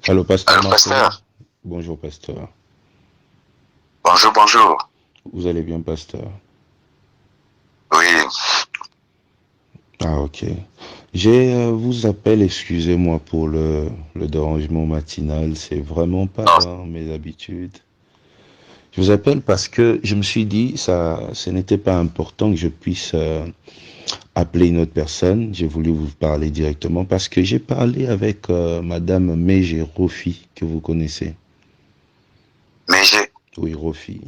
Allô, pasteur Allô, Marcelo. pasteur. Bonjour, pasteur. Bonjour, bonjour. Vous allez bien, pasteur? Oui, Ah, ok. Vous appelle, excusez-moi pour le dérangement matinal, c'est vraiment pas non, dans mes habitudes. Je vous appelle parce que je me suis dit, ce n'était pas important que je puisse appeler une autre personne. J'ai voulu vous parler directement parce que j'ai parlé avec Madame Meije Rofi, que vous connaissez. mais j'ai... Oui, Rofi.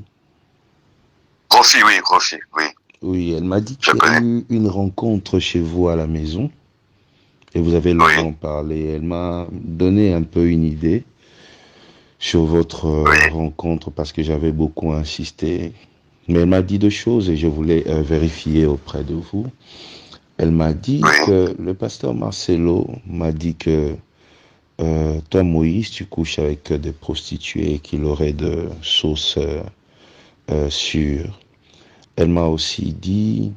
Rofi, oui, Oui, elle m'a dit je qu'il y a connais. eu une rencontre chez vous à la maison et vous avez Oui, longuement parlé. Elle m'a donné un peu une idée sur votre oui, rencontre parce que j'avais beaucoup insisté. Mais elle m'a dit deux choses et je voulais vérifier auprès de vous. Elle m'a dit oui. que le pasteur Marcelo m'a dit que toi, Moïse, tu couches avec des prostituées et qu'il aurait de sauce sûre. Elle m'a aussi dit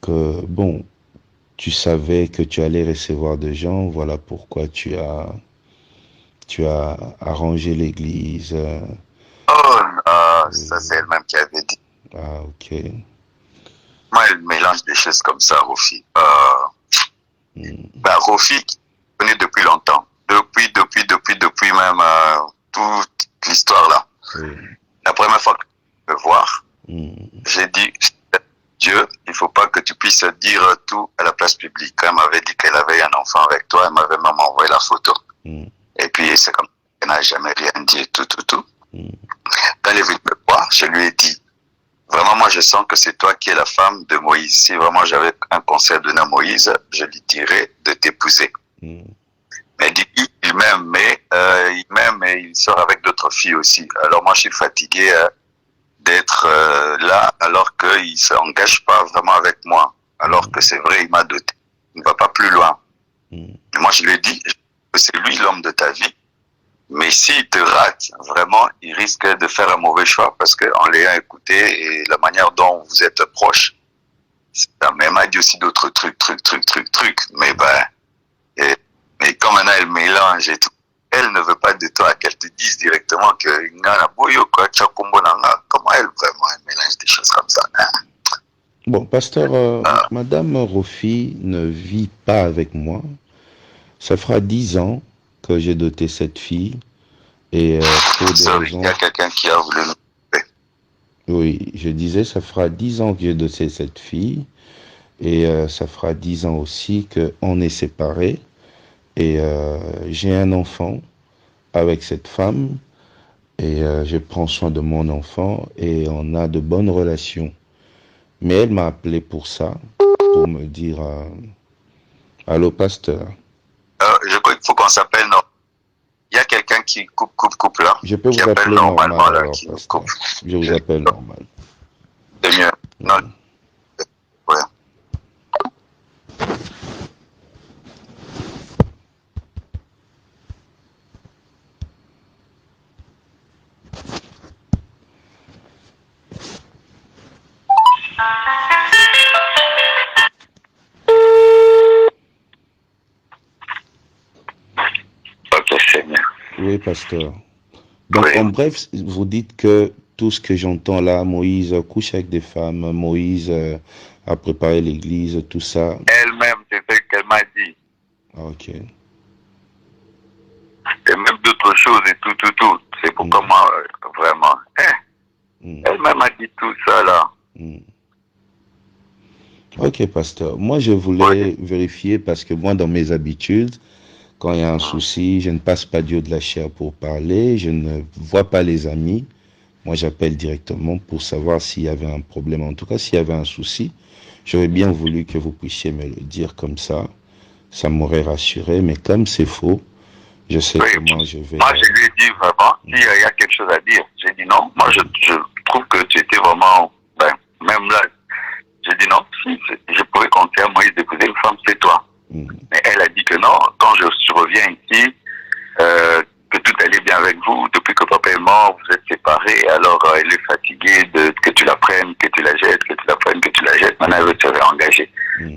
que, bon, tu savais que tu allais recevoir des gens, voilà pourquoi tu as arrangé l'église. Oh, non, ça c'est Oui. elle-même qui avait dit. Ah, ok. Moi, elle mélange des choses comme ça, Rofi. Hmm. Ben, Rofi, je connais depuis longtemps. Depuis même toute l'histoire là. Oui. La première fois que je me voir, Hmm. j'ai dit, Dieu, il faut pas que tu puisses dire tout à la place publique. Quand elle m'avait dit qu'elle avait un enfant avec toi, elle m'avait même envoyé la photo. Hmm. Et puis, c'est comme elle n'a jamais rien dit, tout. Hmm. Quand elle est venue me voir, je lui ai dit, vraiment, moi, je sens que c'est toi qui es la femme de Moïse. Si vraiment j'avais un conseil à donner à Moïse, je lui dirais de t'épouser. Hmm. Mais il dit, il m'aime et il sort avec d'autres filles aussi. Alors moi, je suis fatigué d'être là alors qu'il ne s'engage pas vraiment avec moi. Alors que c'est vrai, il m'a doté. Il ne va pas plus loin. Hmm. Et moi, je lui ai dit que c'est lui l'homme de ta vie. Mais s'il te rate, vraiment, il risque de faire un mauvais choix parce qu'en l'ayant écouté et la manière dont vous êtes proche, mais elle m'a dit aussi d'autres trucs. Mais ben, mais comme maintenant elle mélange et tout, elle ne veut pas de toi qu'elle te dise directement que comment elle vraiment elle mélange des choses comme ça. Hein? Bon, pasteur, Ah, Madame Rofi ne vit pas avec moi. Ça fera 10 ans que j'ai doté cette fille et pour des sorry, il y a raisons. quelqu'un qui a voulu nous couper. Oui, je disais, ça fera 10 ans que j'ai doté cette fille et ça fera 10 ans aussi qu'on est séparés et j'ai un enfant avec cette femme et je prends soin de mon enfant et on a de bonnes relations. Mais elle m'a appelé pour ça, pour me dire, allô pasteur, Je crois qu'il faut qu'on s'appelle. Non. Il y a quelqu'un qui coupe là, je peux qui vous appelle appeler normal normalement là, alors qui nous coupe. pasteur, je vous appelle normal. C'est mieux. Non, ouais. Ok, c'est mieux. Oui pasteur. Donc en Oui. bref, vous dites que tout ce que j'entends là, Moïse couche avec des femmes, Moïse a préparé l'église, tout ça. Elle-même, c'est ce qu'elle m'a dit. Ah, ok. Et même d'autres choses et tout. C'est pourquoi Hmm. moi, vraiment. Hmm. Elle-même a dit tout ça là. Hmm. Ok, pasteur. Moi, je Oui. voulais vérifier parce que moi, dans mes habitudes, quand il y a un souci, je ne passe pas Dieu de la chair pour parler, je ne vois pas les amis. Moi, j'appelle directement pour savoir s'il y avait un problème. En tout cas, s'il y avait un souci, j'aurais bien voulu que vous puissiez me le dire comme ça. Ça m'aurait rassuré, mais comme c'est faux, je sais Oui. comment je vais. Moi, je lui ai dit vraiment, s'il y a quelque chose à dire, j'ai dit non. Moi, je trouve que tu étais vraiment, ben, même là, j'ai dit non,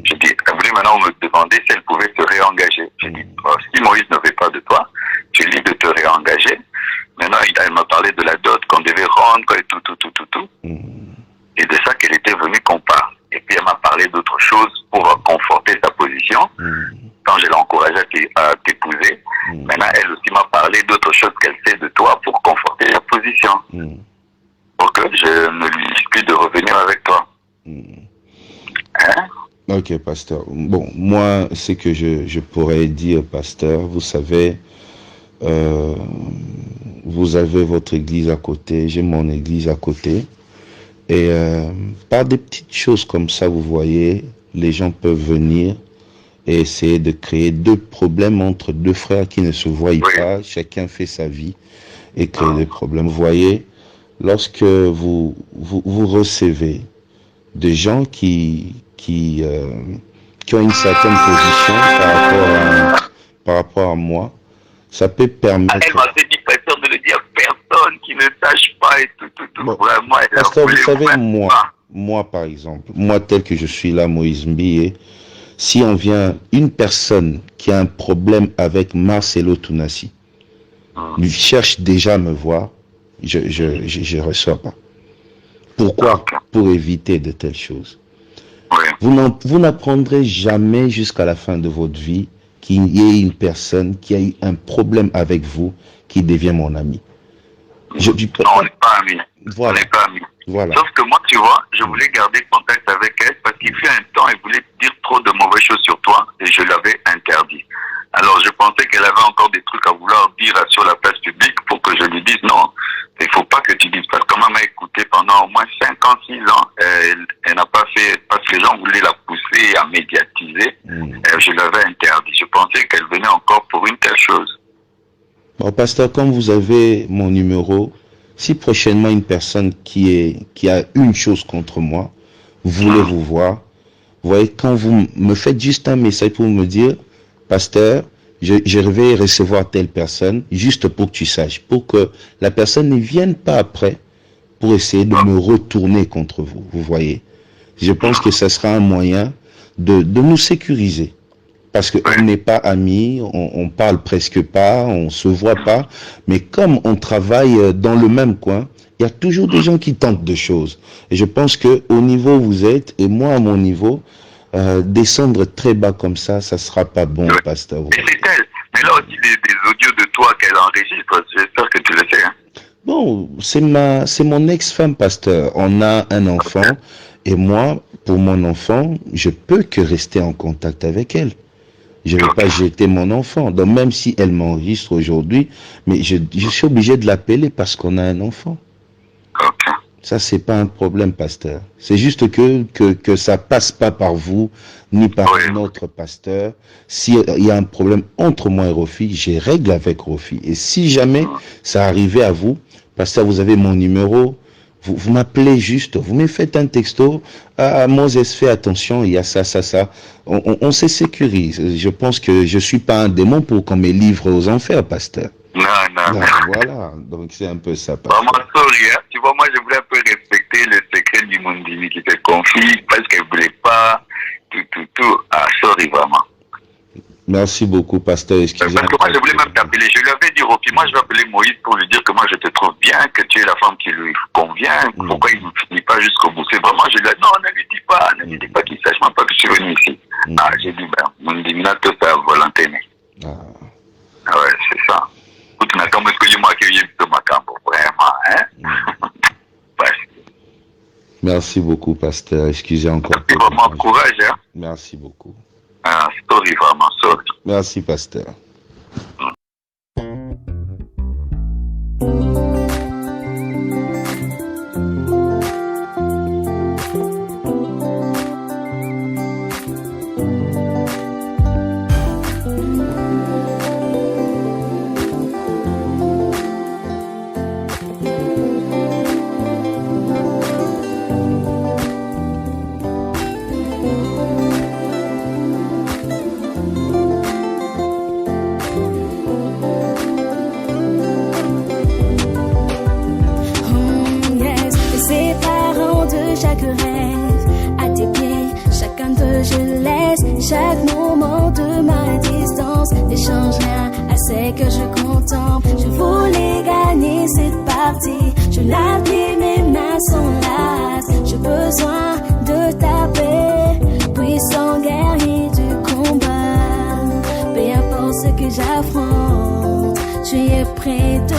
J'ai dit, elle voulait maintenant me demander si elle pouvait se réengager. J'ai dit, si Moïse ne veut pas de toi, tu es libre de te réengager. Maintenant, elle m'a parlé de la dot qu'on devait rendre et tout. Et de ça qu'elle était venue qu'on parle. Et puis elle m'a parlé d'autres choses pour conforter sa position. Quand je l'ai encouragée à t'épouser, maintenant elle aussi m'a parlé d'autres choses qu'elle sait de toi pour conforter sa position. Pour que je ne lui dise plus de revenir avec toi. Hein? Ok, pasteur. Bon, moi, ce que je pourrais dire, pasteur, vous savez, vous avez votre église à côté, j'ai mon église à côté. Et par des petites choses comme ça, vous voyez, les gens peuvent venir et essayer de créer deux problèmes entre deux frères qui ne se voient pas. Chacun fait sa vie et créer des problèmes. Vous voyez, lorsque vous recevez des gens qui ont une certaine position par rapport à moi, ça peut permettre... Elle m'a dit, pasteur, de le dire à personne qui ne sache pas et tout. Bon, vraiment, pasteur, vous savez, moi, par exemple, moi tel que je suis là, Moïse Mbie, si on vient, une personne qui a un problème avec Marcelo Tounassi, lui cherche déjà à me voir, je reçois pas. Pourquoi? Pour éviter de telles choses. Vous n'apprendrez jamais jusqu'à la fin de votre vie qu'il y ait une personne qui a eu un problème avec vous qui devient mon ami. Non, on n'est pas amis. Voilà. On n'est pas amis. Voilà. Sauf que moi, tu vois, je voulait garder contact avec elle parce qu'il fut un temps, elle voulait dire trop de mauvaises choses sur toi et je l'avais interdit. Alors, je pensais qu'elle avait encore des trucs à vouloir dire sur la place publique pour que je lui dise non, il ne faut pas que tu dises. Parce que quand elle m'a écouté pendant au moins 5 ans, 6 ans, elle n'a pas fait, parce que les gens voulaient la pousser à médiatiser. Je l'avais interdit. Je pensais qu'elle venait encore pour une telle chose. Bon, pasteur, comme vous avez mon numéro, si prochainement une personne qui a une chose contre moi voulait vous voir, vous voyez, quand vous me faites juste un message pour me dire, pasteur, je vais recevoir telle personne, juste pour que tu saches, pour que la personne ne vienne pas après pour essayer de me retourner contre vous, vous voyez. Je pense que ce sera un moyen de nous sécuriser. Parce qu'on n'est pas amis, on parle presque pas, on se voit pas, mais comme on travaille dans le même coin, il y a toujours des gens qui tentent des choses. Et je pense que au niveau où vous êtes, et moi à mon niveau, descendre très bas comme ça sera pas bon, pasteur. Mais c'est elle. Mais là aussi des audios de toi qu'elle enregistre, j'espère que tu le sais. Hein. Bon, c'est mon ex-femme, pasteur. On a un enfant, et moi, pour mon enfant, je peux que rester en contact avec elle. Je ne vais pas jeter mon enfant. Donc même si elle m'enregistre aujourd'hui, mais je suis obligé de l'appeler parce qu'on a un enfant. Ça, c'est pas un problème, pasteur. C'est juste que ça passe pas par vous, ni par un autre pasteur. S'il y a un problème entre moi et Rofi, j'ai règle avec Rofi. Et si jamais ça arrivait à vous, pasteur, vous avez mon numéro, vous m'appelez juste, vous me faites un texto, Moses, fais attention, il y a ça. On se sécurise. Je pense que je suis pas un démon pour qu'on me livre aux enfers, pasteur. Non. Voilà, donc c'est un peu ça. Vraiment, sorry, hein. Tu vois, moi, je voulais un peu respecter le secret du Mondini qui te confie, parce qu'elle ne voulait pas tout. Ah, sorry, vraiment. Merci beaucoup, pasteur. Excusez-moi. Parce que moi, je voulais même t'appeler. Je lui avais dit, ok, moi, je vais appeler Moïse pour lui dire que moi, je te trouve bien, que tu es la femme qui lui convient. Pourquoi il ne finit pas jusqu'au bout? C'est vraiment, je lui ai dit, non, ne lui dis pas qu'il sache même pas que je suis venu ici. Ah, j'ai dit, ben, Mondini, tout à volonté. Ah ouais, c'est ça. Tu n'as qu'à me dire moi que j'ai ma camp, vraiment, hein? Merci beaucoup, pasteur. Excusez encore. Merci vraiment, courage, hein? Merci beaucoup. Ah, sorry, vraiment, sorry. Merci, pasteur. veux, je laisse chaque moment de ma distance. N'échange rien à ce que je contemple. Je voulais gagner cette partie. Je l'appuie, mes mains sont lasses. J'ai besoin de ta paix, puissant guerrier du combat. Peu importe ce que j'affronte, je suis prêt de